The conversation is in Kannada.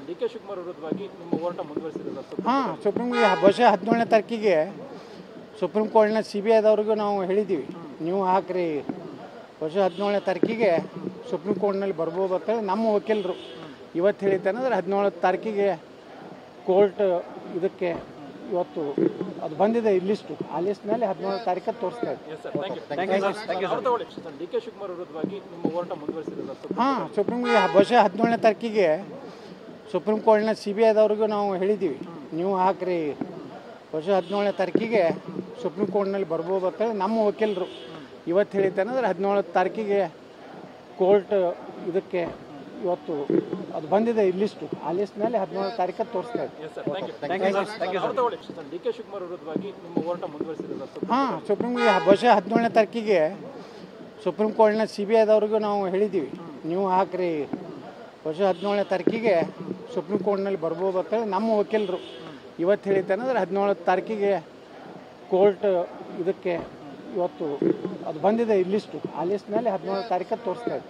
ಡಿ ಕೆ ಶಿವಕುಮಾರ್ ವಿರುದ್ಧವಾಗಿ ನಿಮ್ಮ ಹೋರಾಟ ಮುಂದುವರಿಸಿರೋದು ಹಾಂ ಸುಪ್ರೀಂಗೆ ಬಹುಶಃ 17ನೇ ತಾರೀಕಿಗೆ ಸುಪ್ರೀಂ ಕೋರ್ಟ್ನ CBIದವ್ರಿಗೂ ನಾವು ಹೇಳಿದ್ದೀವಿ, ನೀವು ಹಾಕ್ರಿ ಬಹುಶಃ 17ನೇ ತಾರೀಕಿಗೆ ಸುಪ್ರೀಂ ಕೋರ್ಟ್ನಲ್ಲಿ ಬರ್ಬೋದು ಅಂತೇಳಿ ನಮ್ಮ ವಕೀಲರು ಇವತ್ತು ಹೇಳಿದ್ದೇನೆಂದ್ರೆ 17ನೇ ತಾರೀಕಿಗೆ ಕೋರ್ಟ್ ಇದಕ್ಕೆ ಇವತ್ತು ಅದು ಬಂದಿದೆ ಲಿಸ್ಟು, ಆ ಲಿಸ್ಟ್ನಲ್ಲಿ 17ನೇ ತಾರೀಕು ತೋರಿಸ್ತಾ ಇದೆ. ಡಿ ಕೆ ಶಿವಕುಮಾರ್ ವಿರುದ್ಧವಾಗಿ ನಿಮ್ಮ ಹೋರಾಟ ಮುಂದುವರಿಸಿರೋದು ಹಾಂ ಸುಪ್ರೀಂಗೆ ಬಹುಶಃ 17ನೇ ತಾರೀಕಿಗೆ ಸುಪ್ರೀಂ ಕೋರ್ಟ್ನ CBIದವ್ರಿಗೂ ನಾವು ಹೇಳಿದ್ದೀವಿ, ನೀವು ಹಾಕ್ರಿ ಬಹುಶಃ 17ನೇ ತಾರೀಕಿಗೆ ಸುಪ್ರೀಂ ಕೋರ್ಟ್ನಲ್ಲಿ ಬರ್ಬೋದು ಅಂತೇಳಿ ನಮ್ಮ ವಕೀಲರು ಇವತ್ತು ಹೇಳಿದ್ದೇನೆಂದ್ರೆ 17ನೇ ತಾರೀಕಿಗೆ ಕೋರ್ಟ್ ಇದಕ್ಕೆ ಇವತ್ತು ಅದು ಬಂದಿದೆ ಲಿಸ್ಟು, ಆ ಲಿಸ್ಟ್ನಲ್ಲಿ 17ನೇ ತಾರೀಕು ತೋರಿಸ್ತಾ ಇದೆ. ಡಿ ಕೆ ಶಿವಕುಮಾರ್ ವಿರುದ್ಧವಾಗಿ ನಿಮ್ಮ ಹೋರಾಟ ಮುಂದುವರಿಸಿರೋದು ಹಾಂ ಸುಪ್ರೀಂಗೆ ಬಹುಶಃ 17ನೇ ತಾರೀಕಿಗೆ ಸುಪ್ರೀಂ ಕೋರ್ಟ್ನ CBIದವ್ರಿಗೂ ನಾವು ಹೇಳಿದ್ದೀವಿ, ನೀವು ಹಾಕ್ರಿ ಬಹುಶಃ 17ನೇ ತಾರೀಕಿಗೆ ಸುಪ್ರೀಂ ಕೋರ್ಟ್ನಲ್ಲಿ ಬರ್ಬೋದು ಅಂತೇಳಿ ನಮ್ಮ ವಕೀಲರು ಇವತ್ತು ಹೇಳಿದ್ದೇನೆಂದ್ರೆ 17ನೇ ತಾರೀಕಿಗೆ ಕೋರ್ಟ್ ಇದಕ್ಕೆ ಇವತ್ತು ಅದು ಬಂದಿದೆ ಲಿಸ್ಟು, ಆ ಲಿಸ್ಟ್ನಲ್ಲಿ 17ನೇ ತಾರೀಕು ತೋರಿಸ್ತಾ ಇದೆ.